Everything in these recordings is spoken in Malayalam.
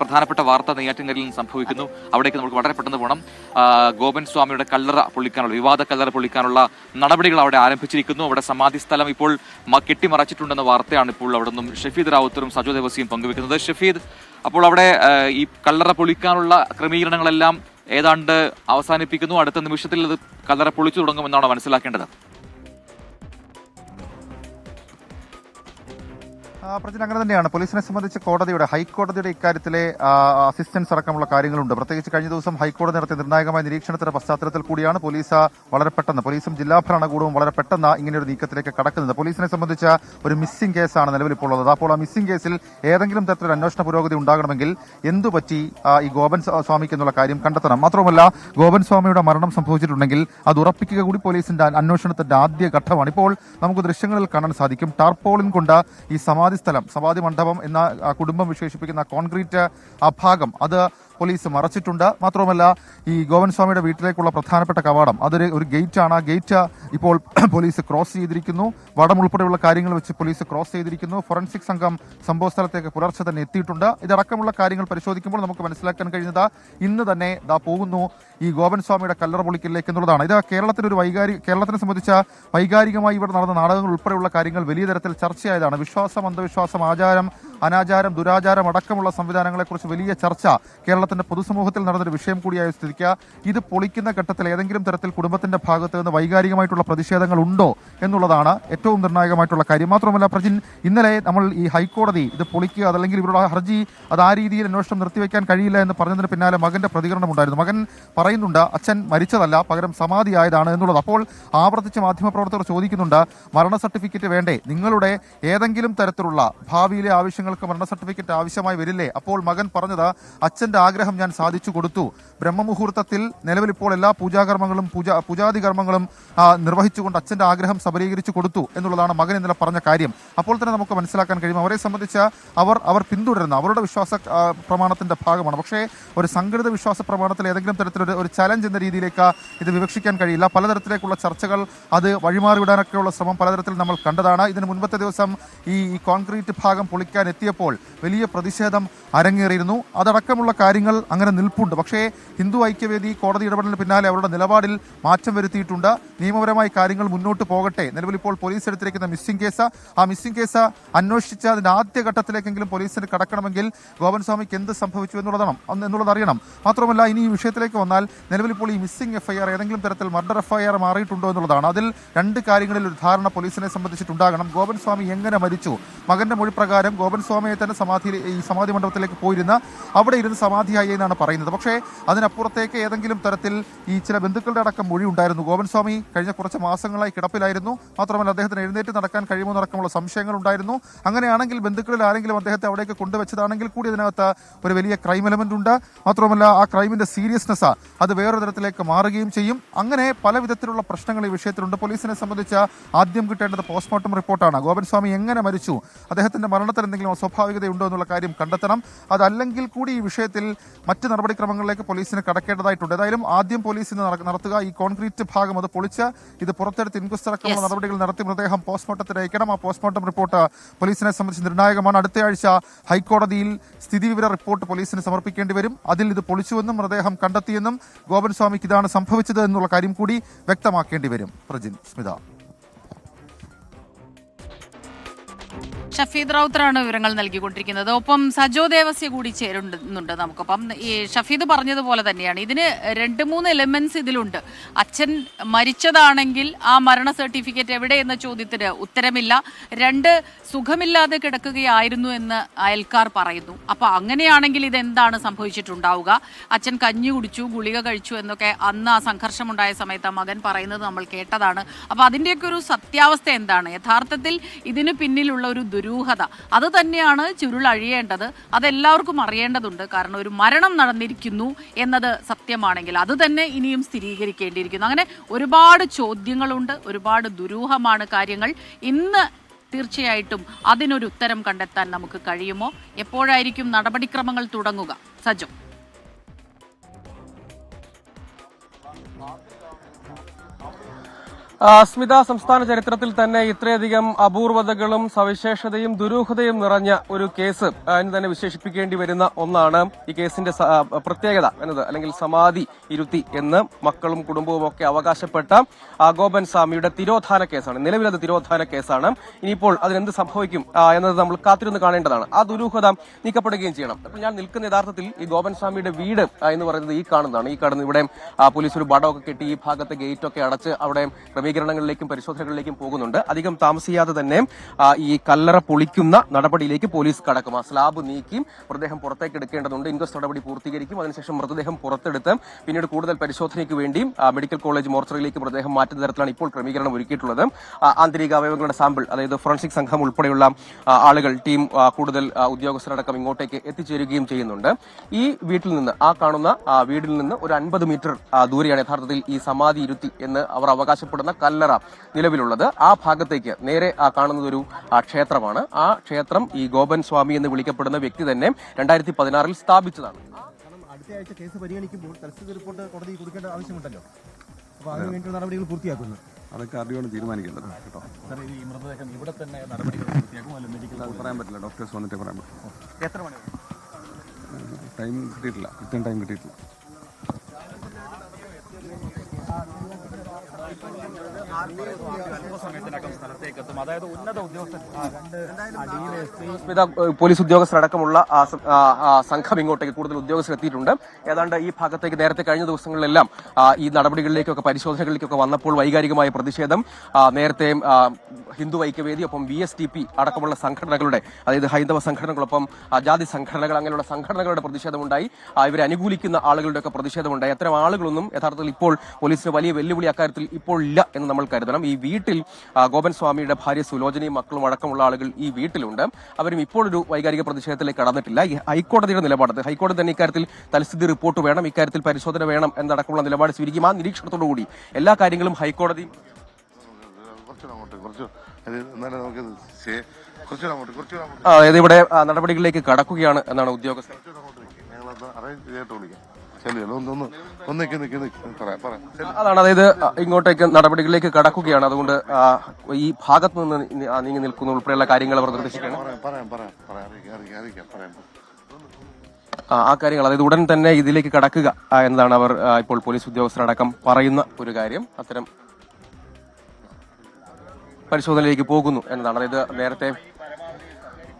പ്രധാനപ്പെട്ട വാർത്ത നെയ്യാറ്റിൻകരയിൽ നിന്ന് സംഭവിക്കുന്നു. അവിടേക്ക് നമുക്ക് വളരെ പെട്ടെന്ന് പോകണം. ഗോപൻ സ്വാമിയുടെ കല്ലറ പൊളിക്കാനുള്ള വിവാദ കല്ലറ പൊളിക്കാനുള്ള നടപടികൾ അവിടെ ആരംഭിച്ചിരിക്കുന്നു. അവിടെ സമാധി സ്ഥലം ഇപ്പോൾ കെട്ടിമറച്ചിട്ടുണ്ടെന്ന വാർത്തയാണ് ഇപ്പോൾ അവിടെ നിന്നും ഷഫീദ് റാവുത്തറും സജോ ദേവസിയും പങ്കുവെക്കുന്നത്. ഷഫീദ്, അപ്പോൾ അവിടെ ഈ കല്ലറ പൊളിക്കാനുള്ള ക്രമീകരണങ്ങളെല്ലാം ഏതാണ്ട് അവസാനിപ്പിക്കുന്നു. അടുത്ത നിമിഷത്തിൽ അത് കല്ലറ പൊളിച്ചു തുടങ്ങുമെന്നാണ് മനസ്സിലാക്കേണ്ടത്. പ്രജൻ, അങ്ങനെ തന്നെയാണ്. പോലീസിനെ സംബന്ധിച്ച് ഹൈക്കോടതിയുടെ ഇക്കാര്യത്തിലെ അസിസ്റ്റൻസ് അടക്കമുള്ള കാര്യങ്ങളുണ്ട്. പ്രത്യേകിച്ച് കഴിഞ്ഞ ദിവസം ഹൈക്കോടതി നടത്തിയ നിർണായകമായ നിരീക്ഷണത്തിന്റെ പശ്ചാത്തലത്തിൽ കൂടിയാണ് പോലീസും ജില്ലാ ഭരണകൂടവും വളരെ പെട്ടെന്ന് ഇങ്ങനെയൊരു നീക്കത്തിലേക്ക് കടക്കുന്നത്. പോലീസിനെ സംബന്ധിച്ച ഒരു മിസ്സിംഗ് കേസാണ് നിലവിൽ ഇപ്പോൾ ഉള്ളത്. അപ്പോൾ ആ മിസ്സിംഗ് കേസിൽ ഏതെങ്കിലും തരത്തിലൊരു അന്വേഷണ പുരോഗതി ഉണ്ടാകണമെങ്കിൽ എന്തുപറ്റി ഈ ഗോപൻ സ്വാമിക്ക് എന്നുള്ള കാര്യം കണ്ടെത്തണം. മാത്രമല്ല, ഗോപൻ സ്വാമിയുടെ മരണം സംഭവിച്ചിട്ടുണ്ടെങ്കിൽ അത് ഉറപ്പിക്കുക കൂടി പോലീസിന്റെ അന്വേഷണത്തിന്റെ ആദ്യ ഘട്ടമാണ്. ഇപ്പോൾ നമുക്ക് ദൃശ്യങ്ങളിൽ കാണാൻ സാധിക്കും. ടാർപോളിൻ കൊണ്ട് ഈ സമാധി മണ്ഡപം എന്ന കുടുംബം വിശേഷിപ്പിക്കുന്ന കോൺക്രീറ്റ് ആ ഭാഗം അത് പോലീസ് മറച്ചിട്ടുണ്ട്. മാത്രമല്ല, ഈ ഗോപൻ സ്വാമിയുടെ വീട്ടിലേക്കുള്ള പ്രധാനപ്പെട്ട കവാടം അതൊരു ഗേറ്റാണ്. ആ ഗേറ്റ് ഇപ്പോൾ പോലീസ് ക്രോസ് ചെയ്തിരിക്കുന്നു. വടം ഉൾപ്പെടെയുള്ള കാര്യങ്ങൾ വെച്ച് പോലീസ് ക്രോസ് ചെയ്തിരിക്കുന്നു. ഫോറൻസിക് സംഘം സംഭവ സ്ഥലത്തേക്ക് പുലർച്ചെ തന്നെ എത്തിയിട്ടുണ്ട്. ഇതടക്കമുള്ള കാര്യങ്ങൾ പരിശോധിക്കുമ്പോൾ നമുക്ക് മനസ്സിലാക്കാൻ കഴിയുന്നത് ഇന്ന് തന്നെ പോകുന്നു ഈ ഗോപൻ സ്വാമിയുടെ കല്ലറ പൊളിക്കലിലേക്ക് എന്നുള്ളതാണ്. ഇത് കേരളത്തിനെ സംബന്ധിച്ച വൈകാരികമായി ഇവിടെ നടന്ന നാടകങ്ങൾ ഉൾപ്പെടെയുള്ള കാര്യങ്ങൾ വലിയ തരത്തിൽ ചർച്ചയായതാണ്. വിശ്വാസം, അന്ധവിശ്വാസം, ആചാരം, അനാചാരം, ദുരാചാരം അടക്കമുള്ള സംവിധാനങ്ങളെക്കുറിച്ച് വലിയ ചർച്ച കേരളത്തിന്റെ പൊതുസമൂഹത്തിൽ നടന്നൊരു വിഷയം കൂടിയായ സ്ഥിതിക്ക് ഇത് പൊളിക്കുന്ന ഘട്ടത്തിൽ ഏതെങ്കിലും തരത്തിൽ കുടുംബത്തിന്റെ ഭാഗത്ത് നിന്ന് വൈകാരികമായിട്ടുള്ള പ്രതിഷേധങ്ങൾ ഉണ്ടോ എന്നുള്ളതാണ് ഏറ്റവും നിർണായകമായിട്ടുള്ള കാര്യം. മാത്രമല്ല പ്രജിൻ, ഇന്നലെ നമ്മൾ ഈ ഹൈക്കോടതി ഇത് പൊളിക്കുക അതല്ലെങ്കിൽ ഇവരുടെ ഹർജി അത് ആ രീതിയിൽ അന്വേഷണം നിർത്തിവെക്കാൻ കഴിയില്ല എന്ന് പറഞ്ഞതിന് പിന്നാലെ മകന്റെ പ്രതികരണം ഉണ്ടായിരുന്നു. മകൻ പറയുന്നുണ്ട് അച്ഛൻ മരിച്ചതല്ല, പകരം സമാധിയായതാണ് എന്നുള്ളത്. അപ്പോൾ ആവർത്തിച്ച് മാധ്യമപ്രവർത്തകർ ചോദിക്കുന്നുണ്ട്, മരണ സർട്ടിഫിക്കറ്റ് വേണ്ടേ? നിങ്ങളുടെ ഏതെങ്കിലും തരത്തിലുള്ള ഭാവിയിലെ ആവശ്യങ്ങൾക്ക് മരണ സർട്ടിഫിക്കറ്റ് ആവശ്യമായി വരില്ലേ? അപ്പോൾ മകൻ പറഞ്ഞത്, അച്ഛന്റെ ആഗ്രഹം ഞാൻ സാധിച്ചു കൊടുത്തു. ബ്രഹ്മമുഹൂർത്തത്തിൽ നിലവിൽ ഇപ്പോൾ എല്ലാ പൂജാതി കർമ്മങ്ങളും നിർവഹിച്ചുകൊണ്ട് അച്ഛന്റെ ആഗ്രഹം സബലീകരിച്ചു കൊടുത്തു എന്നുള്ളതാണ് മകൻ ഇന്നലെ പറഞ്ഞ കാര്യം. അപ്പോൾ തന്നെ നമുക്ക് മനസ്സിലാക്കാൻ കഴിയും അവരെ സംബന്ധിച്ച് അവർ പിന്തുടരുന്ന അവരുടെ വിശ്വാസ പ്രമാണത്തിന്റെ ഭാഗമാണ്. പക്ഷേ ഒരു സംഘടിത വിശ്വാസ പ്രമാണത്തിൽ ഏതെങ്കിലും തരത്തിലൊരു ചലഞ്ച് എന്ന രീതിയിലേക്ക് ഇത് വിവക്ഷിക്കാൻ കഴിയില്ല. പലതരത്തിലേക്കുള്ള ചർച്ചകൾ അത് വഴിമാറിവിടാനൊക്കെയുള്ള ശ്രമം പലതരത്തിൽ നമ്മൾ കണ്ടതാണ്. ഇതിന് മുൻപത്തെ ദിവസം ഈ കോൺക്രീറ്റ് ഭാഗം പൊളിക്കാൻ എത്തിയപ്പോൾ വലിയ പ്രതിഷേധം അരങ്ങേറിയിരുന്നു. അതടക്കമുള്ള കാര്യങ്ങൾ അങ്ങനെ നിൽപ്പുണ്ട്. പക്ഷേ ഹിന്ദു ഐക്യവേദി കോടതി ഇടപെടലിന് പിന്നാലെ അവരുടെ നിലപാടിൽ മാറ്റം വരുത്തിയിട്ടുണ്ട്. നിയമപരമായി കാര്യങ്ങൾ മുന്നോട്ട് പോകട്ടെ. നിലവിൽ ഇപ്പോൾ പോലീസ് എടുത്തിരിക്കുന്ന മിസ്സിംഗ് കേസ് അന്വേഷിച്ച് അതിന്റെ ആദ്യഘട്ടത്തിലേക്കെങ്കിലും പോലീസിന് കടക്കണമെങ്കിൽ ഗോപൻ സ്വാമിക്ക് എന്ത് സംഭവിച്ചു എന്നുള്ളത് അറിയണം. മാത്രമല്ല, ഇനി ഈ വിഷയത്തിലേക്ക് വന്നാൽ നിലവിൽ ഇപ്പോൾ ഈ മിസ്സിംഗ് എഫ്ഐആർ ഏതെങ്കിലും തരത്തിൽ മർഡർ എഫ്ഐആർ മാറിയിട്ടുണ്ടോ എന്നുള്ളതാണ്. അതിൽ രണ്ട് കാര്യങ്ങളിൽ ഒരു ധാരണ പോലീസിനെ സംബന്ധിച്ചിട്ടുണ്ടാകണം. ഗോപൻ സ്വാമി എങ്ങനെ മരിച്ചു? മകന്റെ മൊഴി പ്രകാരം ഗോപൻ സ്വാമിയെ തന്നെ സമാധി മണ്ഡപത്തിലേക്ക് പോയിരുന്ന അവിടെ ഇരുന്ന് സമാധിയായി എന്നാണ് പറയുന്നത്. പക്ഷേ അതിനപ്പുറത്തേക്ക് ഏതെങ്കിലും തരത്തിൽ ഈ ചില ബന്ധുക്കളുടെ അടക്കം മൊഴി ഉണ്ടായിരുന്നു. ഗോപൻ സ്വാമി കഴിഞ്ഞ കുറച്ച് മാസങ്ങളായി കിടപ്പിലായിരുന്നു. മാത്രമല്ല, അദ്ദേഹത്തിന് എഴുന്നേറ്റ് നടക്കാൻ കഴിയുമോ നടക്കമുള്ള സംശയങ്ങൾ ഉണ്ടായിരുന്നു. അങ്ങനെയാണെങ്കിൽ ബന്ധുക്കളിൽ ആരെങ്കിലും അദ്ദേഹത്തെ അവിടേക്ക് കൊണ്ടുവച്ചതാണെങ്കിൽ കൂടി അതിനകത്ത് ഒരു വലിയ ക്രൈം എലമെന്റ് ഉണ്ട്. മാത്രമല്ല, ആ ക്രൈമിന്റെ സീരിയസ്നെസ് അത് വേറൊരു തരത്തിലേക്ക് മാറുകയും ചെയ്യും. അങ്ങനെ പല വിധത്തിലുള്ള പ്രശ്നങ്ങൾ ഈ വിഷയത്തിലുണ്ട്. പോലീസിനെ സംബന്ധിച്ച് ആദ്യം കിട്ടേണ്ടത് പോസ്റ്റ്മോർട്ടം റിപ്പോർട്ടാണ്. ഗോപൻ സ്വാമി എങ്ങനെ മരിച്ചു, അദ്ദേഹത്തിന്റെ മരണത്തിൽ എന്തെങ്കിലും അസ്വാഭാവികതയുണ്ടോ എന്നുള്ള കാര്യം കണ്ടെത്തണം. അതല്ലെങ്കിൽ കൂടി ഈ വിഷയത്തിൽ മറ്റ് നടപടിക്രമങ്ങളിലേക്ക് പോലീസിന് കടക്കേണ്ടതായിട്ടുണ്ട്. ഏതായാലും ആദ്യം പോലീസ് ഇന്ന് നടത്തുക ഈ കോൺക്രീറ്റ് ഭാഗം അത് പൊളിച്ച് ഇത് പുറത്തെടുത്ത് ഇൻക്വസ്റ്റ് അടക്കമുള്ള നടപടികൾ നടത്തി മൃതദേഹം പോസ്റ്റ്മോർട്ടത്തിന് അയക്കണം. ആ പോസ്റ്റ്മോർട്ടം റിപ്പോർട്ട് പോലീസിനെ സംബന്ധിച്ച് നിർണായകമാണ്. അടുത്തയാഴ്ച ഹൈക്കോടതിയിൽ സ്ഥിതിവിവര റിപ്പോർട്ട് പോലീസിന് സമർപ്പിക്കേണ്ടി വരും. അതിൽ ഇത് പൊളിച്ചുവെന്നും മൃതദേഹം കണ്ടെത്തിയെന്നും ഗോപൻ സ്വാമിക്ക് ഇതാണ് സംഭവിച്ചത് എന്നുള്ള കാര്യം കൂടി വ്യക്തമാക്കേണ്ടി വരും. പ്രജിൻ, സ്മിത. ഷഫീദ് റൌത്തറാണ് വിവരങ്ങൾ നൽകിക്കൊണ്ടിരിക്കുന്നത്. ഒപ്പം സജോ ദേവസ്യ കൂടി ചേരുന്നുണ്ട് നമുക്കൊപ്പം. ഈ ഷഫീദ് പറഞ്ഞതുപോലെ തന്നെയാണ് ഇതിന് 2-3 എലിമെന്റ്സ് ഇതിലുണ്ട്. അച്ഛൻ മരിച്ചതാണെങ്കിൽ ആ മരണ സർട്ടിഫിക്കറ്റ് എവിടെ എന്ന ചോദ്യത്തിന് ഉത്തരമില്ല. 2, സുഖമില്ലാതെ കിടക്കുകയായിരുന്നു എന്ന് അയൽക്കാർ പറയുന്നു. അപ്പൊ അങ്ങനെയാണെങ്കിൽ ഇതെന്താണ് സംഭവിച്ചിട്ടുണ്ടാവുക? അച്ഛൻ കഞ്ഞി കുടിച്ചു, ഗുളിക കഴിച്ചു എന്നൊക്കെ അന്ന് ആ സംഘർഷമുണ്ടായ സമയത്ത് മകൻ പറയുന്നത് നമ്മൾ കേട്ടതാണ്. അപ്പൊ അതിന്റെയൊക്കെ ഒരു സത്യാവസ്ഥ എന്താണ്? യഥാർത്ഥത്തിൽ ഇതിന് പിന്നിലുള്ള ഒരു ദുരൂഹത അത് തന്നെയാണ് ചുരുളഴിയേണ്ടത്. അതെല്ലാവർക്കും അറിയേണ്ടതുണ്ട്. കാരണം ഒരു മരണം നടന്നിരിക്കുന്നു എന്നത് സത്യമാണെങ്കിൽ അത് തന്നെ ഇനിയും സ്ഥിരീകരിക്കേണ്ടിയിരിക്കുന്നു. അങ്ങനെ ഒരുപാട് ചോദ്യങ്ങളുണ്ട്, ഒരുപാട് ദുരൂഹമാണ് കാര്യങ്ങൾ. ഇന്ന് തീർച്ചയായിട്ടും അതിനൊരു ഉത്തരം കണ്ടെത്താൻ നമുക്ക് കഴിയുമോ? എപ്പോഴായിരിക്കും നടപടിക്രമങ്ങൾ തുടങ്ങുക? സജോ. സ്മിത, സംസ്ഥാന ചരിത്രത്തിൽ തന്നെ ഇത്രയധികം അപൂർവതകളും സവിശേഷതയും ദുരൂഹതയും നിറഞ്ഞ ഒരു കേസ് എന്ന് തന്നെ വിശേഷിപ്പിക്കേണ്ടി വരുന്ന ഒന്നാണ് ഈ കേസിന്റെ പ്രത്യേകത എന്നത്, അല്ലെങ്കിൽ സമാധി ഇരുത്തി എന്ന് മക്കളും കുടുംബവും ഒക്കെ അവകാശപ്പെട്ട ഗോപൻ സ്വാമിയുടെ തിരോധാന കേസാണ്. നിലവിലത് തിരോധാന കേസാണ്. ഇനിയിപ്പോൾ അതിനെന്ത് സംഭവിക്കും എന്നത് നമ്മൾ കാത്തിരുന്ന് കാണേണ്ടതാണ്. ആ ദുരൂഹത നീക്കപ്പെടുകയും ചെയ്യണം. അപ്പോൾ ഞാൻ നിൽക്കുന്ന യഥാർത്ഥത്തിൽ ഈ ഗോപൻ സ്വാമിയുടെ വീട് എന്ന് പറയുന്നത് ഈ കാണുന്നതാണ്. ഈ കാണുന്ന ഇവിടെ പോലീസ് ഒരു ബടമൊക്കെ കെട്ടി ഈ ഭാഗത്തെ ഗേറ്റൊക്കെ അടച്ച് അവിടെ ക്രമീകരണങ്ങളിലേക്കും പരിശോധനകളിലേക്കും പോകുന്നുണ്ട്. അധികം താമസിയാതെ തന്നെ ഈ കല്ലറ പൊളിക്കുന്ന നടപടിയിലേക്ക് പോലീസ് കടക്കും. ആ സ്ലാബ് നീക്കി മൃതദേഹം പുറത്തേക്ക് എടുക്കേണ്ടതുണ്ട്. ഇൻക്വസ്റ്റ് നടപടി പൂർത്തീകരിക്കും. അതിനുശേഷം മൃതദേഹം പുറത്തെടുത്ത് പിന്നീട് കൂടുതൽ പരിശോധനയ്ക്ക് വേണ്ടി മെഡിക്കൽ കോളേജ് മോർച്ചറിയിലേക്ക് മൃതദേഹം മാറ്റുന്ന തരത്തിലാണ് ഇപ്പോൾ ക്രമീകരണം ഒരുക്കിയിട്ടുള്ളത്. ആന്തരിക അവയവങ്ങളുടെ സാമ്പിൾ, അതായത് ഫോറൻസിക് സംഘം ഉൾപ്പെടെയുള്ള ആളുകൾ, ടീം, കൂടുതൽ ഉദ്യോഗസ്ഥരടക്കം ഇങ്ങോട്ടേക്ക് എത്തിച്ചേരുകയും ചെയ്യുന്നുണ്ട്. ഈ വീട്ടിൽ നിന്ന്, ആ കാണുന്ന വീടിൽ നിന്ന് ഒരു 50 മീറ്റർ ദൂരെയാണ് യഥാർത്ഥത്തിൽ ഈ സമാധി ഇരുത്തി എന്ന് അവർ അവകാശപ്പെടുന്ന കല്ലറ നിലവിലുള്ളത്. ആ ഭാഗത്തേക്ക് നേരെ കാണുന്നത് ഒരു ക്ഷേത്രമാണ്. ആ ക്ഷേത്രം ഈ ഗോപൻ സ്വാമി എന്ന് വിളിക്കപ്പെടുന്ന വ്യക്തി തന്നെ 2016 സ്ഥാപിച്ചതാണ്. അടുത്ത ആഴ്ച കേസ് പരിഗണിക്കുമ്പോൾ തൽസ്ഥിതി റിപ്പോർട്ട് കോടതിയിൽ കൊടുക്കേണ്ട ആവശ്യമുണ്ടല്ലോ. അപ്പോൾ അതിനുവേണ്ടി നടപടികൾ പൂർത്തിയാക്കുന്നു. അതൊക്കെ അറിയോട് തീരുമാനിക്കേണ്ടത് കേട്ടോ. ഈ മൃതദേഹം ഇവിടെ തന്നെ നടപടികൾ പൂർത്തിയാക്കും, അല്ല മെഡിക്കൽ അത് പറയാൻ പറ്റില്ല, ഡോക്ടേഴ്സ് വന്നിട്ടേ പറയാൻ പറ്റും. എത്ര മണി ടൈം കിട്ടിയിട്ടില്ല, കൃത്യം ടൈം കിട്ടിയിട്ടില്ല. പോലീസ് ഉദ്യോഗസ്ഥരടക്കമുള്ള സംഘം ഇങ്ങോട്ടേക്ക് കൂടുതൽ ഉദ്യോഗസ്ഥർ എത്തിയിട്ടുണ്ട്. ഏതാണ്ട് ഈ ഭാഗത്തേക്ക് നേരത്തെ കഴിഞ്ഞ ദിവസങ്ങളിലെല്ലാം ഈ നടപടികളിലേക്കൊക്കെ പരിശോധനകളിലേക്കൊക്കെ വന്നപ്പോൾ വൈകാരികമായ പ്രതിഷേധം നേരത്തെ ഹിന്ദു ഐക്യവേദി, ഒപ്പം VSTP അടക്കമുള്ള സംഘടനകളുടെ, അതായത് ഹൈന്ദവ സംഘടനകളൊപ്പം ജാതി സംഘടനകൾ, അങ്ങനെയുള്ള സംഘടനകളുടെ പ്രതിഷേധമുണ്ടായി. ഇവരെ അനുകൂലിക്കുന്ന ആളുകളുടെയൊക്കെ പ്രതിഷേധമുണ്ടായി. അത്തരം ആളുകളൊന്നും യഥാർത്ഥത്തിൽ ഇപ്പോൾ പോലീസിന് വലിയ വെല്ലുവിളി അക്കാര്യത്തിൽ ഇപ്പോൾ ഇല്ല എന്ന് നമ്മൾ കരുതണം. ഈ വീട്ടിൽ ഗോപൻ സ്വാമിയുടെ ഭാര്യ സുലോചനയും മക്കളും അടക്കമുള്ള ആളുകൾ ഈ വീട്ടിലുണ്ട്. അവരും ഇപ്പോഴൊരു വൈകാരിക പ്രതിഷേധത്തിലേക്ക് കടന്നിട്ടില്ല. ഈ ഹൈക്കോടതിയുടെ നിലപാട്, ഹൈക്കോടതി തന്നെ ഇക്കാര്യത്തിൽ തൽസ്ഥിതി റിപ്പോർട്ട് വേണം, ഇക്കാര്യത്തിൽ പരിശോധന വേണം എന്നടക്കമുള്ള നിലപാട് സ്വീകരിക്കും. ആ നിരീക്ഷണത്തോടുകൂടി എല്ലാ കാര്യങ്ങളും ഹൈക്കോടതി അതായത് ഇവിടെ നടപടികളിലേക്ക് കടക്കുകയാണ് എന്നാണ് ഉദ്യോഗസ്ഥർ. അതാണ്, അതായത് ഇങ്ങോട്ടേക്ക് നടപടികളിലേക്ക് കടക്കുകയാണ്. അതുകൊണ്ട് ഈ ഭാഗത്ത് നിന്ന് നീങ്ങി നിൽക്കുന്ന ഉൾപ്പെടെയുള്ള കാര്യങ്ങൾ അവർ നിർദ്ദേശിക്കുകയാണ്. ആ കാര്യങ്ങൾ, അതായത് ഉടൻ തന്നെ ഇതിലേക്ക് കടക്കുക എന്നതാണ് അവർ ഇപ്പോൾ പോലീസ് ഉദ്യോഗസ്ഥരടക്കം പറയുന്ന ഒരു കാര്യം. അത്തരം പരിശോധനയിലേക്ക് പോകുന്നു എന്നതാണ്. അതായത് നേരത്തെ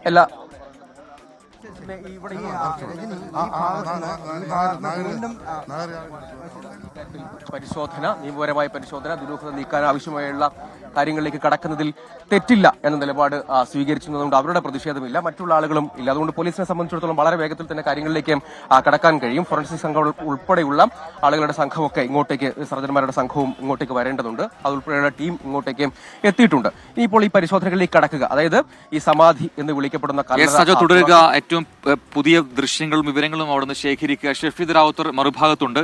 എല്ലാ പരിശോധന, നിയമപരമായ പരിശോധന, ദുരൂഹത നീക്കാൻ ആവശ്യമായുള്ള കാര്യങ്ങളിലേക്ക് കടക്കുന്നതിൽ തെറ്റില്ല എന്ന നിലപാട് സ്വീകരിച്ചതുകൊണ്ട് അവരുടെ പ്രതിഷേധമില്ല, മറ്റുള്ള ആളുകളും ഇല്ല. അതുകൊണ്ട് പോലീസിനെ സംബന്ധിച്ചിടത്തോളം വളരെ വേഗത്തിൽ തന്നെ കാര്യങ്ങളിലേക്ക് കടക്കാൻ കഴിയും. ഫോറൻസിക് സംഘം ഉൾപ്പെടെയുള്ള ആളുകളുടെ സംഘമൊക്കെ ഇങ്ങോട്ടേക്ക്, സർജന്മാരുടെ സംഘവും ഇങ്ങോട്ടേക്ക് വരേണ്ടതുണ്ട്. അതുൾപ്പെടെയുള്ള ടീം ഇങ്ങോട്ടേക്ക് എത്തിയിട്ടുണ്ട്. ഇനിയിപ്പോൾ ഈ പരിശോധനകളിലേക്ക് കടക്കുക, അതായത് ഈ സമാധി എന്ന് വിളിക്കപ്പെടുന്ന തുടരുക. ഏറ്റവും പുതിയ ദൃശ്യങ്ങളും വിവരങ്ങളും അവിടുന്ന് ശേഖരിക്കുക. ഷഫീദ് റാവുത്തർ മറുഭാഗത്തുണ്ട്.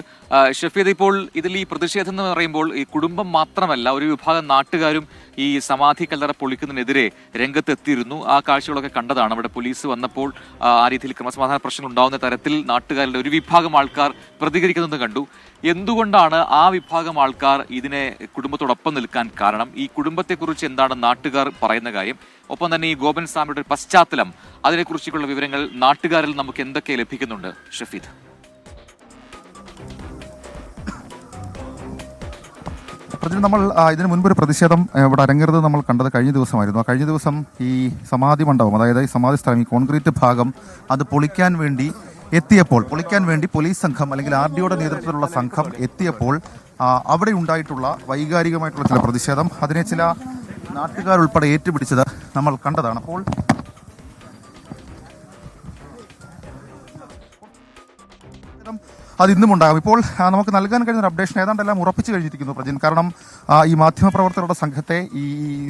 ഷഫീദ്, ഇപ്പോൾ ഇതിൽ ഈ പ്രതിഷേധം എന്ന് പറയുമ്പോൾ ഈ കുടുംബം മാത്രമല്ല, ഒരു വിഭാഗം നാട്ടുകാരും ഈ സമാധി കല്ലറ പൊളിക്കുന്നതിനെതിരെ രംഗത്തെത്തിയിരുന്നു. ആ കാഴ്ചകളൊക്കെ കണ്ടതാണ്. അവിടെ പോലീസ് വന്നപ്പോൾ ആ രീതിയിൽ ക്രമസമാധാന പ്രശ്നങ്ങൾ ഉണ്ടാവുന്ന തരത്തിൽ നാട്ടുകാരുടെ ഒരു വിഭാഗം ആൾക്കാർ പ്രതികരിക്കുന്നത് കണ്ടു. എന്തുകൊണ്ടാണ് ആ വിഭാഗം ആൾക്കാർ ഇതിനെ കുടുംബത്തോടൊപ്പം നിൽക്കാൻ കാരണം? ഈ കുടുംബത്തെക്കുറിച്ച് എന്താണ് നാട്ടുകാർ പറയുന്ന കാര്യം? ഒപ്പം തന്നെ ഈ ഗോപൻ സ്വാമിയുടെ ഒരു പശ്ചാത്തലം, അതിനെക്കുറിച്ചുള്ള വിവരങ്ങൾ നാട്ടുകാരിൽ നമുക്ക് എന്തൊക്കെ ലഭിക്കുന്നുണ്ട് ഷഫീദ്? പ്രതിദിനം നമ്മൾ ഇതിനു മുൻപൊരു പ്രതിഷേധം ഇവിടെ അരങ്ങേറുന്നത് നമ്മൾ കണ്ടത് കഴിഞ്ഞ ദിവസമായിരുന്നു. കഴിഞ്ഞ ദിവസം ഈ സമാധി മണ്ഡപം, അതായത് ഈ സമാധി സ്ഥലം, ഈ കോൺക്രീറ്റ് ഭാഗം അത് പൊളിക്കാൻ വേണ്ടി പോലീസ് സംഘം അല്ലെങ്കിൽ RDOയുടെ നേതൃത്വത്തിലുള്ള സംഘം എത്തിയപ്പോൾ അവിടെ ഉണ്ടായിട്ടുള്ള വൈകാരികമായിട്ടുള്ള ചില പ്രതിഷേധം, അതിനെ ചില നാട്ടുകാരുൾപ്പെടെ ഏറ്റുപിടിച്ചത് നമ്മൾ കണ്ടതാണ്. അപ്പോൾ അത് ഇന്നും ഉണ്ടാകും. ഇപ്പോൾ നമുക്ക് നൽകാൻ കഴിയുന്ന ഒരു അപ്ഡേഷൻ ഏതാണ്ടെല്ലാം ഉറപ്പിച്ചു കഴിഞ്ഞിരിക്കുന്നു പ്രജിൻ. കാരണം ഈ മാധ്യമപ്രവർത്തകരുടെ സംഘത്തെ ഈ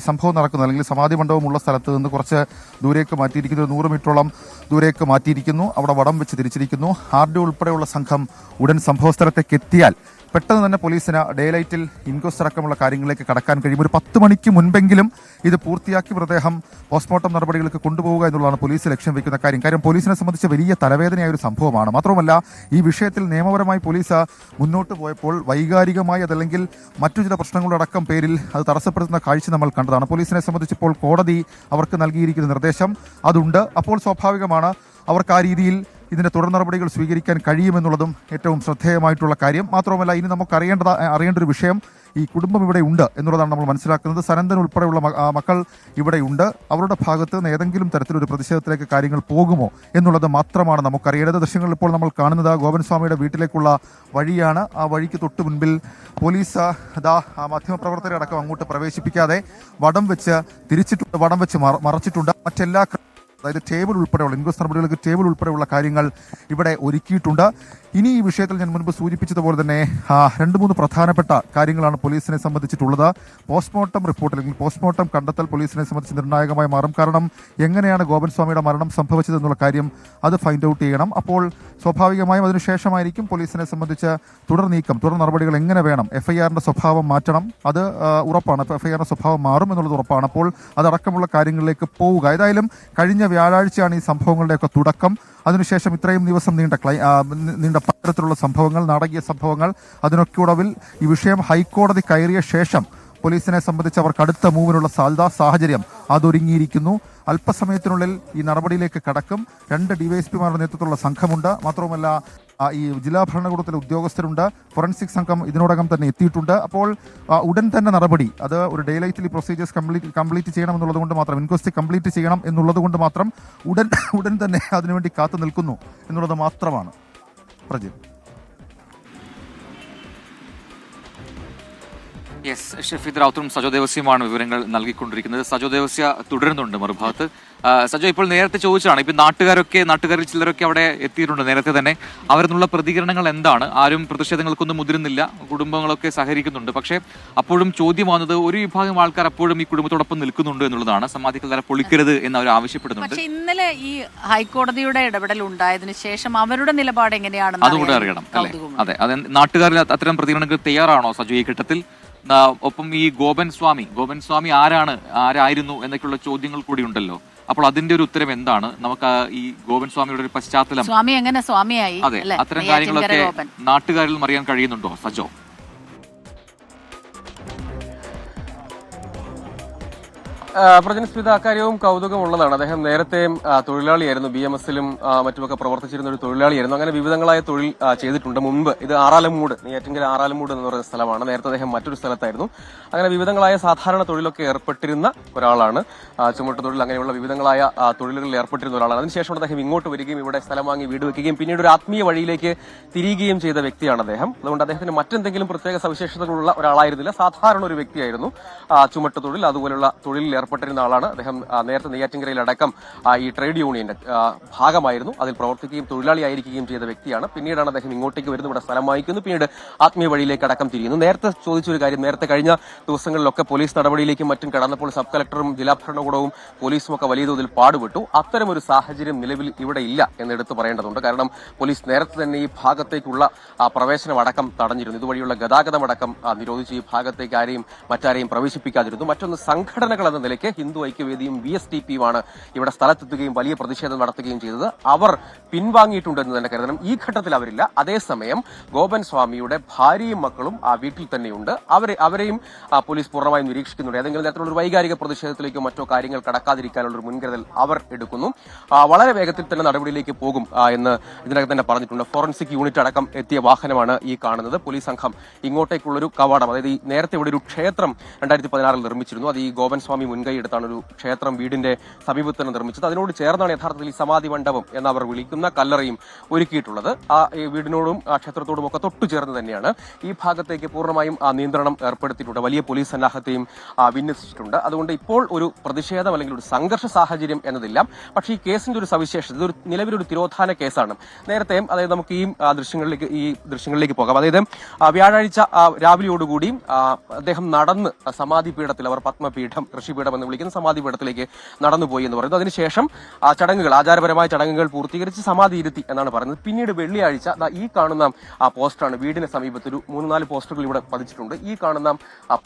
സംഭവം നടക്കുന്ന, അല്ലെങ്കിൽ സമാധി മണ്ഡപമുള്ള സ്ഥലത്ത് നിന്ന് കുറച്ച് ദൂരേക്ക് മാറ്റിയിരിക്കുന്നു, 100 മീറ്ററോളം ദൂരേക്ക് മാറ്റിയിരിക്കുന്നു. അവിടെ വടം വെച്ച് തിരിച്ചിരിക്കുന്നു. RDO ഉൾപ്പെടെയുള്ള സംഘം ഉടൻ സംഭവ സ്ഥലത്തേക്ക് എത്തിയാൽ പെട്ടെന്ന് തന്നെ പോലീസിന് ഡേ ലൈറ്റിൽ ഇൻക്വസ്റ്റ് അടക്കമുള്ള കാര്യങ്ങളിലേക്ക് കടക്കാൻ കഴിയും. ഒരു 10 മണിക്ക് മുൻപെങ്കിലും ഇത് പൂർത്തിയാക്കി മൃതദേഹം പോസ്റ്റ്മോർട്ടം നടപടികൾക്ക് കൊണ്ടുപോവുക എന്നുള്ളതാണ് പോലീസ് ലക്ഷ്യം വെക്കുന്ന കാര്യം പോലീസിനെ സംബന്ധിച്ച് വലിയ തലവേദനയായ ഒരു സംഭവമാണ്. മാത്രമല്ല ഈ വിഷയത്തിൽ നിയമപരമായി പോലീസ് മുന്നോട്ട് പോയപ്പോൾ വൈകാരികമായി അതല്ലെങ്കിൽ മറ്റു ചില പ്രശ്നങ്ങളടക്കം പേരിൽ അത് തടസ്സപ്പെടുത്തുന്ന കാഴ്ച നമ്മൾ കണ്ടതാണ്. പോലീസിനെ സംബന്ധിച്ചിപ്പോൾ കോടതി അവർക്ക് നൽകിയിരിക്കുന്ന നിർദ്ദേശം അതുണ്ട്. അപ്പോൾ സ്വാഭാവികമാണ് അവർക്ക് ആ രീതിയിൽ ഇതിന്റെ തുടർ നടപടികൾ സ്വീകരിക്കാൻ കഴിയുമെന്നുള്ളതും ഏറ്റവും ശ്രദ്ധേയമായിട്ടുള്ള കാര്യം. മാത്രമല്ല ഇനി നമുക്ക് അറിയേണ്ട ഒരു വിഷയം ഈ കുടുംബം ഇവിടെ ഉണ്ട് എന്നുള്ളതാണ് നമ്മൾ മനസ്സിലാക്കുന്നത്. സനന്ദൻ ഉൾപ്പെടെയുള്ള മക്കൾ ഇവിടെയുണ്ട്. അവരുടെ ഭാഗത്ത് നിന്ന് ഏതെങ്കിലും തരത്തിലൊരു പ്രതിഷേധത്തിലേക്ക് കാര്യങ്ങൾ പോകുമോ എന്നുള്ളത് മാത്രമാണ് നമുക്കറിയേണ്ടത്. ദൃശ്യങ്ങൾ ഇപ്പോൾ നമ്മൾ കാണുന്നത് ഗോപൻ സ്വാമിയുടെ വീട്ടിലേക്കുള്ള വഴിയാണ്. ആ വഴിക്ക് തൊട്ട് മുൻപിൽ പോലീസ് മാധ്യമപ്രവർത്തകരെ അടക്കം അങ്ങോട്ട് പ്രവേശിപ്പിക്കാതെ വടം വെച്ച് മറച്ചിട്ടുണ്ട്. മറ്റെല്ലാ അതായത് ടേബിൾ ഉൾപ്പെടെയുള്ള ഇൻക്വസ്റ്റ് നടപടികൾക്ക് ടേബിൾ ഉൾപ്പെടെയുള്ള കാര്യങ്ങൾ ഇവിടെ ഒരുക്കിയിട്ടുണ്ട്. ഇനി ഈ വിഷയത്തിൽ ഞാൻ മുൻപ് സൂചിപ്പിച്ചതുപോലെ തന്നെ 2-3 പ്രധാനപ്പെട്ട കാര്യങ്ങളാണ് പോലീസിനെ സംബന്ധിച്ചിട്ടുള്ളത്. പോസ്റ്റ്മോർട്ടം റിപ്പോർട്ട് അല്ലെങ്കിൽ പോസ്റ്റ്മോർട്ടം കണ്ടെത്തൽ പോലീസിനെ സംബന്ധിച്ച് നിർണായകമായി മാറും. കാരണം എങ്ങനെയാണ് ഗോപൻ സ്വാമിയുടെ മരണം സംഭവിച്ചതെന്നുള്ള കാര്യം അത് ഫൈൻഡ് ഔട്ട് ചെയ്യണം. അപ്പോൾ സ്വാഭാവികമായും അതിനുശേഷമായിരിക്കും പോലീസിനെ സംബന്ധിച്ച് തുടർ നടപടികൾ എങ്ങനെ വേണം. FIRന്റെ സ്വഭാവം മാറ്റണം, അത് ഉറപ്പാണ്. FIRന്റെ സ്വഭാവം മാറും എന്നുള്ളത് ഉറപ്പാണ്. അപ്പോൾ അതടക്കമുള്ള കാര്യങ്ങളിലേക്ക് പോവുക. ഏതായാലും കഴിഞ്ഞ വ്യാഴാഴ്ചയാണ് ഈ സംഭവങ്ങളുടെയൊക്കെ തുടക്കം. അതിനുശേഷം ഇത്രയും ദിവസം നീണ്ട പലതരത്തിലുള്ള സംഭവങ്ങൾ, നാടകീയ സംഭവങ്ങൾ. അതിനൊക്കെ ഒടുവിൽ ഈ വിഷയം ഹൈക്കോടതി കയറിയ ശേഷം പോലീസിനെ സംബന്ധിച്ച് അവർക്ക് അടുത്ത മൂവിനുള്ള സാഹചര്യം അതൊരുങ്ങിയിരിക്കുന്നു. അല്പസമയത്തിനുള്ളിൽ ഈ നടപടിയിലേക്ക് കടക്കും. 2 DYSPമാരുടെ നേതൃത്വത്തിലുള്ള സംഘമുണ്ട്. മാത്രവുമല്ല ഈ ജില്ലാ ഭരണകൂടത്തിലെ ഉദ്യോഗസ്ഥരുണ്ട്. ഫോറൻസിക് സംഘം ഇതിനോടകം തന്നെ എത്തിയിട്ടുണ്ട്. അപ്പോൾ ഉടൻ തന്നെ നടപടി, അത് ഒരു ഡേ ലൈറ്റിൽ ഈ പ്രൊസീജിയേഴ്സ് കംപ്ലീറ്റ് ചെയ്യണം എന്നുള്ളത് കൊണ്ട് മാത്രം, ഇൻക്വസ്റ്റ് കംപ്ലീറ്റ് ചെയ്യണം എന്നുള്ളത് കൊണ്ട് മാത്രം ഉടൻ തന്നെ അതിനുവേണ്ടി കാത്തു നിൽക്കുന്നു എന്നുള്ളത് മാത്രമാണ്. പ്രജിൻ. യെസ്, ഷഫീദ് റാവുത്തറും സജോ ദേവസ്യമാണ് വിവരങ്ങൾ നൽകിക്കൊണ്ടിരിക്കുന്നത്. സജോ ദേവസ്യ തുടരുന്നുണ്ട് മറുഭാഗത്ത്. സജോ, ഇപ്പോൾ നേരത്തെ ചോദിച്ചാണ്, ഇപ്പൊ നാട്ടുകാരിൽ ചിലരൊക്കെ അവിടെ എത്തിയിട്ടുണ്ട് നേരത്തെ തന്നെ. അവരെന്നുള്ള പ്രതികരണങ്ങൾ എന്താണ്? ആരും പ്രതിഷേധങ്ങൾക്കൊന്നും മുതിരുന്നില്ല, കുടുംബങ്ങളൊക്കെ സഹകരിക്കുന്നുണ്ട്. പക്ഷേ അപ്പോഴും ചോദ്യം വന്നത് ഒരു വിഭാഗം ആൾക്കാർ അപ്പോഴും ഈ കുടുംബത്തോടൊപ്പം നിൽക്കുന്നുണ്ട് എന്നുള്ളതാണ്. സമാധി കല്ലറ പൊളിക്കരുത് എന്ന് അവർ ആവശ്യപ്പെടുന്നുണ്ട്. പക്ഷേ ഇന്നലെ ഈ ഹൈക്കോടതിയുടെ ഇടപെടൽ ഉണ്ടായതിനു ശേഷം അവരുടെ നിലപാട് എങ്ങനെയാണെന്ന് അതുകൂടെ അറിയണം അല്ലേ? അതെ, അത് നാട്ടുകാരിൽ അത്തരം പ്രതികരണങ്ങൾ തയ്യാറാണോ സജോ ഈ ഘട്ടത്തിൽ? ഒപ്പം ഈ ഗോപൻ സ്വാമി ആരായിരുന്നു എന്നൊക്കെയുള്ള ചോദ്യങ്ങൾ കൂടി ഉണ്ടല്ലോ. അപ്പോൾ അതിന്റെ ഒരു ഉത്തരം എന്താണ്? നമുക്ക് ഈ ഗോപൻ സ്വാമിയുടെ ഒരു പശ്ചാത്തലം, സ്വാമി എങ്ങനെ സ്വാമിയായി, അതെ, അത്തരം കാര്യങ്ങളൊക്കെ നാട്ടുകാരിൽ അറിയാൻ കഴിയുന്നുണ്ടോ സജോ? പ്രജനസ്മിത, അക്കാര്യവും കൗതുകമുള്ളതാണ്. അദ്ദേഹം നേരത്തെ തൊഴിലാളിയായിരുന്നു, BMSലും മറ്റുമൊക്കെ പ്രവർത്തിച്ചിരുന്ന ഒരു തൊഴിലാളിയായിരുന്നു. അങ്ങനെ വിവിധങ്ങളായ തൊഴിൽ ചെയ്തിട്ടുണ്ട്. മുൻപ് ഇത് നെയ്യാറ്റിൻകര ആറാലമൂട് എന്ന് പറയുന്ന സ്ഥലമാണ്. നേരത്തെ അദ്ദേഹം മറ്റൊരു സ്ഥലത്തായിരുന്നു. അങ്ങനെ വിവിധങ്ങളായ സാധാരണ തൊഴിലൊക്കെ ഏർപ്പെട്ടിരുന്ന ഒരാളാണ്. ചുമട്ട് തൊഴിൽ, അങ്ങനെയുള്ള വിവിധങ്ങളായ തൊഴിലുകളിൽ ഏർപ്പെട്ടിരുന്ന ഒരാളാണ്. അതിനുശേഷം അദ്ദേഹം ഇങ്ങോട്ട് വരികയും ഇവിടെ സ്ഥലം വാങ്ങി വീട് വെക്കുകയും പിന്നീട് ഒരു ആത്മീയ വഴിയിലേക്ക് തിരിയുകയും ചെയ്ത വ്യക്തിയാണ് അദ്ദേഹം. അതുകൊണ്ട് അദ്ദേഹത്തിന് മറ്റെന്തെങ്കിലും പ്രത്യേക സവിശേഷതകളുള്ള ഒരാളായിരുന്നില്ല, സാധാരണ ഒരു വ്യക്തിയായിരുന്നു. ചുമട്ട് തൊഴിൽ, അതുപോലുള്ള തൊഴിലിൽ ഏർപ്പെട്ടിരുന്ന ആളാണ് അദ്ദേഹം. നേരത്തെ നെയ്യാറ്റിൻകരയിലടക്കം ഈ ട്രേഡ് യൂണിയന്റെ ഭാഗമായിരുന്നു, അതിൽ പ്രവർത്തിക്കുകയും തൊഴിലാളിയായിരിക്കുകയും ചെയ്ത വ്യക്തിയാണ്. പിന്നീടാണ് അദ്ദേഹം ഇങ്ങോട്ടേക്ക് വരുന്നു, ഇവിടെ സ്ഥലം വാങ്ങിക്കുന്നു, പിന്നീട് ആത്മീയ വഴിയിലേക്ക് അടക്കം തിരിയുന്നു. നേരത്തെ ചോദിച്ചൊരു കാര്യം, നേരത്തെ കഴിഞ്ഞ ദിവസങ്ങളിലൊക്കെ പോലീസ് നടപടിയിലേക്കും മറ്റും കടന്നപ്പോൾ സബ് കളക്ടറും ജില്ലാ ഭരണകൂടവും പോലീസും ഒക്കെ വലിയ തോതിൽ പാടുപെട്ടു. അത്തരമൊരു സാഹചര്യം നിലവിൽ ഇവിടെ ഇല്ല എന്ന് എടുത്തു പറയേണ്ടതുണ്ട്. കാരണം പോലീസ് നേരത്തെ തന്നെ ഈ ഭാഗത്തേക്കുള്ള പ്രവേശനം അടക്കം തടഞ്ഞിരുന്നു. ഇതുവഴിയുള്ള ഗതാഗതം അടക്കം നിരോധിച്ച് ഈ ഭാഗത്തേക്ക് മറ്റാരെയും പ്രവേശിപ്പിക്കാതിരുന്നു. മറ്റൊന്ന്, സംഘടനകൾ എന്ന നിലയ്ക്ക് ഹിന്ദു ഐക്യവേദിയും VSTPയുമാണ് ഇവിടെ സ്ഥലത്തെത്തുകയും വലിയ പ്രതിഷേധം നടത്തുകയും ചെയ്തത്. അവർ പിൻവാങ്ങിയിട്ടുണ്ടെന്ന് തന്നെ കരുതണം. ഈ ഘട്ടത്തിൽ അവരില്ല. അതേസമയം ഗോപൻ സ്വാമിയുടെ ഭാര്യയും മക്കളും ആ വീട്ടിൽ തന്നെയുണ്ട്. അവരെയും പോലീസ് പൂർണ്ണമായും നിരീക്ഷിക്കുന്നുണ്ട്. ഏതെങ്കിലും തരത്തിലുള്ള ഒരു വൈകാരിക പ്രതിഷേധത്തിലേക്കോ മറ്റോ കാര്യങ്ങൾ കടക്കാതിരിക്കാനുള്ള ഒരു മുൻകരുതൽ അവർ എടുക്കുന്നു. വളരെ വേഗത്തിൽ തന്നെ നടപടിയിലേക്ക് പോകും എന്ന് ഇതിനകം തന്നെ പറഞ്ഞിട്ടുണ്ട്. ഫോറൻസിക് യൂണിറ്റ് അടക്കം എത്തിയ വാഹനമാണ് ഈ കാണുന്നത്. പോലീസ് സംഘം ഇങ്ങോട്ടേക്കുള്ളൊരു കവാടം, അതായത് ഈ നേരത്തെ ഇവിടെ ഒരു ക്ഷേത്രം 2016 നിർമ്മിച്ചിരുന്നു. അത് ഈ ഗോപൻ സ്വാമി മുൻകൈ എടുത്താണ് ഒരു ക്ഷേത്രം വീടിന്റെ സമീപത്ത് തന്നെ നിർമ്മിച്ചത്. അതിനോട് ചേർന്നാണ് യഥാർത്ഥത്തിൽ ഈ സമാധി മണ്ഡപം എന്നവർ വിളിക്കുന്ന കല്ലറയും ഒരുക്കിയിട്ടുള്ളത്. ആ ക്ഷേത്രത്തോടും ക്ഷേത്രത്തോടും ഒക്കെ തൊട്ടു ചേർന്ന് തന്നെയാണ്. ഈ ഭാഗത്തേക്ക് പൂർണ്ണമായും നിയന്ത്രണം ഏർപ്പെടുത്തിയിട്ടുണ്ട്. വലിയ പോലീസ് സന്നാഹത്തെയും വിന്യസിച്ചിട്ടുണ്ട്. അതുകൊണ്ട് ഇപ്പോൾ ഒരു പ്രതിഷേധം അല്ലെങ്കിൽ ഒരു സംഘർഷ സാഹചര്യം എന്നതില്ല. പക്ഷേ ഈ കേസിന്റെ ഒരു സവിശേഷത, ഇതൊരു നിലവിലൊരു തിരോധാന കേസാണ്. നേരത്തെ, അതായത് നമുക്ക് ഈ ദൃശ്യങ്ങളിലേക്ക് പോകാം. അതായത് വ്യാഴാഴ്ച രാവിലെയോടുകൂടി അദ്ദേഹം നടന്ന് സമാധി പീഠത്തിൽ, അവർ പത്മപീഠം ഋഷിപീഠം പീഠം എന്ന് വിളിക്കുന്ന സമാധി പീഠത്തിലേക്ക് നടന്നുപോയി എന്ന് പറയുന്നു. അതിനുശേഷം ചടങ്ങുകൾ, ആചാരപരമായ ചടങ്ങുകൾ പൂർത്തീകരിച്ച് സമാധി ഇരുത്തി എന്നാണ് പറയുന്നത്. പിന്നീട് വെള്ളിയാഴ്ച ഈ കാണുന്ന പോസ്റ്ററാണ്, വീടിന് സമീപത്ത് ഒരു 3-4 പോസ്റ്ററുകൾ ഇവിടെ പതിച്ചിട്ടുണ്ട്. ഈ കാണുന്ന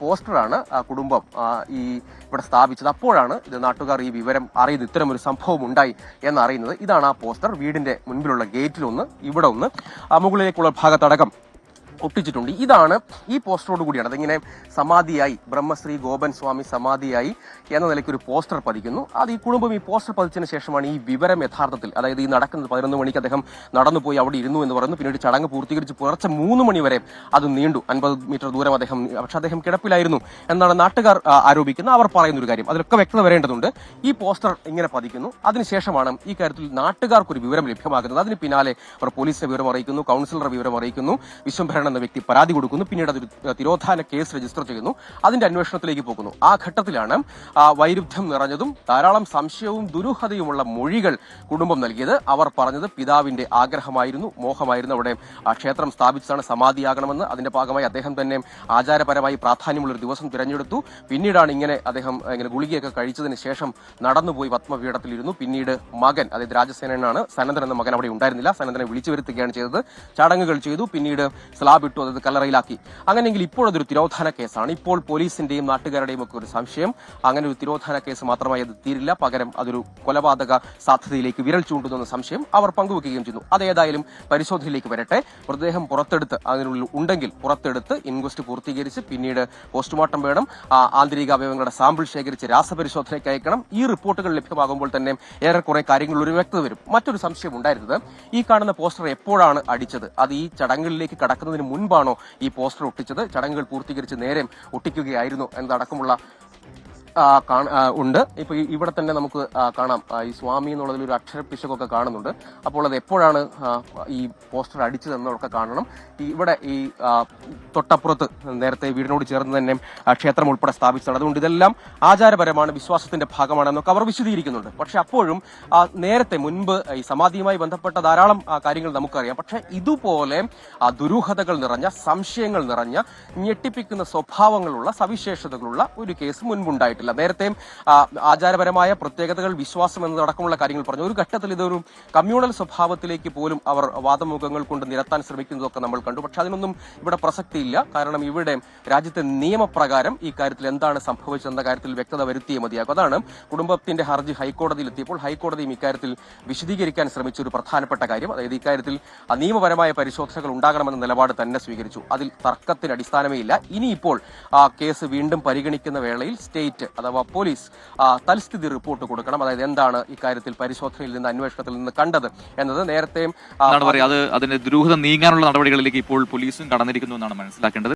പോസ്റ്ററാണ് കുടുംബം ഇവിടെ സ്ഥാപിച്ചത്. അപ്പോഴാണ് ഇത് നാട്ടുകാർ ഈ വിവരം അറിയുന്നത്, ഇത്തരം ഒരു സംഭവം ഉണ്ടായി എന്നറിയുന്നത്. ഇതാണ് ആ പോസ്റ്റർ. വീടിന്റെ മുൻപിലുള്ള ഗേറ്റിലൊന്ന്, ഇവിടെ ഒന്ന്, മുകളിലേക്കുള്ള ഭാഗത്തടക്കം ഒട്ടിച്ചിട്ടുണ്ട്. ഇതാണ് ഈ പോസ്റ്ററോട് കൂടിയാണ് അതിങ്ങനെ സമാധിയായി, ബ്രഹ്മശ്രീ ഗോപൻ സ്വാമി സമാധിയായി എന്ന നിലയ്ക്ക് ഒരു പോസ്റ്റർ പതിക്കുന്നു. അത് ഈ കുടുംബം ഈ പോസ്റ്റർ പതിച്ചതിന് ശേഷമാണ് ഈ വിവരം യഥാർത്ഥത്തിൽ, അതായത് ഈ നടക്കുന്നത് 11 മണിക്ക് അദ്ദേഹം നടന്നുപോയി അവിടെ ഇരുന്നു എന്ന് പറയുന്നു. പിന്നീട് ചടങ്ങ് പൂർത്തീകരിച്ച് പുലർച്ചെ 3 മണി വരെ അത് നീണ്ടു. 50 മീറ്റർ ദൂരം പക്ഷെ അദ്ദേഹം കിടപ്പിലായിരുന്നു എന്നാണ് നാട്ടുകാർ ആരോപിക്കുന്ന. അവർ പറയുന്ന ഒരു കാര്യം, അതിലൊക്കെ വ്യക്തത വരേണ്ടതുണ്ട്. ഈ പോസ്റ്റർ ഇങ്ങനെ പതിക്കുന്നു. അതിനുശേഷമാണ് ഈ കാര്യത്തിൽ നാട്ടുകാർക്കൊരു വിവരം ലഭ്യമാകുന്നത്. അതിന് പിന്നാലെ അവർ പോലീസിനെ വിവരം അറിയിക്കുന്നു, കൗൺസിലറെ വിവരം അറിയിക്കുന്നു, വിശ്വംഭരൻ എന്ന വ്യക്തി പരാതി കൊടുക്കുന്നു. പിന്നീട് അതൊരു തിരോധാന കേസ് രജിസ്റ്റർ ചെയ്യുന്നു. അതിന്റെ അന്വേഷണത്തിലേക്ക് പോകുന്നു. ആ ഘട്ടത്തിലാണ് വൈരുദ്ധ്യം നിറഞ്ഞതും ധാരാളം സംശയവും ദുരൂഹതയുമുള്ള മൊഴികൾ കുടുംബം നൽകിയത്. അവർ പറഞ്ഞത് പിതാവിന്റെ ആഗ്രഹമായിരുന്നു, മോഹമായിരുന്നു അവിടെ ക്ഷേത്രം സ്ഥാപിച്ചതാണ് സമാധിയാകണമെന്ന്. അതിന്റെ ഭാഗമായി അദ്ദേഹം തന്നെ ആചാരപരമായി പ്രാധാന്യമുള്ള ഒരു ദിവസം തിരഞ്ഞെടുത്തു. പിന്നീടാണ് അദ്ദേഹം ഗുളികയൊക്കെ കഴിച്ചതിന് ശേഷം നടന്നുപോയി പത്മപീഠത്തിലിരുന്നു. പിന്നീട് മകൻ, അതായത് രാജസേനനാണ്, സനന്ദൻ എന്ന മകൻ അവിടെ ഉണ്ടായിരുന്നില്ല. സനന്ദനെ വിളിച്ചു വരുത്തുകയാണ് ചെയ്തത്. ചടങ്ങുകൾ ചെയ്തു. പിന്നീട് സ്ലാബ് ഇട്ടു, അതായത് കല്ലറയിലാക്കി. അങ്ങനെയെങ്കിൽ ഇപ്പോഴതൊരു തിരോധാന കേസാണ്. ഇപ്പോൾ പോലീസിന്റെയും നാട്ടുകാരുടെയും ഒക്കെ ഒരു സംശയം, അങ്ങനെ ഒരു തിരോധാന കേസ് മാത്രമായി അത് തീരില്ല, പകരം അതൊരു കൊലപാതക സാധ്യതയിലേക്ക് വിരൽ ചൂണ്ടുന്ന സംശയം അവർ പങ്കുവെക്കുകയും ചെയ്യുന്നു. അതേതായാലും പരിശോധനയിലേക്ക് വരട്ടെ. മൃതദേഹം പുറത്തെടുത്ത്, അതിനുള്ളിൽ ഉണ്ടെങ്കിൽ പുറത്തെടുത്ത് ഇൻക്വസ്റ്റ് പൂർത്തീകരിച്ച് പിന്നീട് പോസ്റ്റ്മോർട്ടം വേണം. ആന്തരിക അവയവങ്ങളുടെ സാമ്പിൾ ശേഖരിച്ച് രാസപരിശോധനയ്ക്ക് അയക്കണം. ഈ റിപ്പോർട്ടുകൾ ലഭ്യമാകുമ്പോൾ തന്നെ ഏറെക്കുറെ കാര്യങ്ങളിൽ ഒരു വ്യക്തത വരും. മറ്റൊരു സംശയം ഉണ്ടായിരുന്നത്, ഈ കാണുന്ന പോസ്റ്റർ എപ്പോഴാണ് അടിച്ചത്? അത് ഈ ചടങ്ങുകളിലേക്ക് കടക്കുന്നതിന് മുൻപാണോ ഈ പോസ്റ്റർ ഒട്ടിച്ചത്? ചടങ്ങുകൾ പൂർത്തീകരിച്ച് നേരെ ഒട്ടിക്കുകയായിരുന്നു എന്നതടക്കമുള്ള ഉണ്ട്. ഇപ്പൊ ഇവിടെ തന്നെ നമുക്ക് കാണാം, ഈ സ്വാമി എന്നുള്ളതിൽ ഒരു അക്ഷരപ്പിശകൊക്കെ കാണുന്നുണ്ട്. അപ്പോൾ അത് എപ്പോഴാണ് ഈ പോസ്റ്റർ അടിച്ചതെന്നൊക്കെ കാണണം. ഇവിടെ ഈ തൊട്ടപ്പുറത്ത് നേരത്തെ വീടിനോട് ചേർന്ന് തന്നെ ക്ഷേത്രം ഉൾപ്പെടെ സ്ഥാപിച്ചതാണ്. അതുകൊണ്ട് ഇതെല്ലാം ആചാരപരമാണ്, വിശ്വാസത്തിന്റെ ഭാഗമാണെന്നൊക്കെ അവർ വിശദീകരിക്കുന്നുണ്ട്. പക്ഷെ അപ്പോഴും നേരത്തെ മുൻപ് ഈ സമാധിയുമായി ബന്ധപ്പെട്ട ധാരാളം കാര്യങ്ങൾ നമുക്കറിയാം. പക്ഷെ ഇതുപോലെ ദുരൂഹതകൾ നിറഞ്ഞ, സംശയങ്ങൾ നിറഞ്ഞ, ഞെട്ടിപ്പിക്കുന്ന സ്വഭാവങ്ങളുള്ള, സവിശേഷതകളുള്ള ഒരു കേസ് മുൻപുണ്ടായിട്ടില്ല. നേരത്തെ ആചാരപരമായ പ്രത്യേകതകൾ, വിശ്വാസം എന്നതടക്കമുള്ള കാര്യങ്ങൾ പറഞ്ഞു. ഒരു ഘട്ടത്തിൽ ഇതൊരു കമ്മ്യൂണൽ സ്വഭാവത്തിലേക്ക് പോലും അവർ വാദമുഖങ്ങൾ കൊണ്ട് നിരത്താൻ ശ്രമിക്കുന്നതൊക്കെ നമ്മൾ കണ്ടു. പക്ഷെ അതിനൊന്നും ഇവിടെ പ്രസക്തിയില്ല. കാരണം ഇവിടെ രാജ്യത്തെ നിയമപ്രകാരം ഈ കാര്യത്തിൽ എന്താണ് സംഭവിച്ചതെന്ന കാര്യത്തിൽ വ്യക്തത വരുത്തിയേ മതിയാകും. അതാണ് കുടുംബത്തിന്റെ ഹർജി ഹൈക്കോടതിയിൽ എത്തിയപ്പോൾ ഹൈക്കോടതിയും ഇക്കാര്യത്തിൽ വിശദീകരിക്കാൻ ശ്രമിച്ച ഒരു പ്രധാനപ്പെട്ട കാര്യം. അതായത് ഇക്കാര്യത്തിൽ നിയമപരമായ പരിശോധനകൾ ഉണ്ടാകണമെന്ന നിലപാട് തന്നെ സ്വീകരിച്ചു. അതിൽ തർക്കത്തിന് അടിസ്ഥാനമേ ഇല്ല. ഇനിയിപ്പോൾ കേസ് വീണ്ടും പരിഗണിക്കുന്ന വേളയിൽ സ്റ്റേറ്റ് അഥവാ പോലീസ് തൽസ്ഥിതി റിപ്പോർട്ട് കൊടുക്കണം. അതായത് എന്താണ് ഇക്കാര്യത്തിൽ പരിശോധനയിൽ നിന്ന്, അന്വേഷണത്തിൽ നിന്ന് കണ്ടത് എന്നത്. നേരത്തെ അതിന്റെ ദുരൂഹത നീങ്ങാനുള്ള നടപടികളിലേക്ക് ഇപ്പോൾ പോലീസും കടന്നിരിക്കുന്നു എന്നാണ് മനസ്സിലാക്കേണ്ടത്.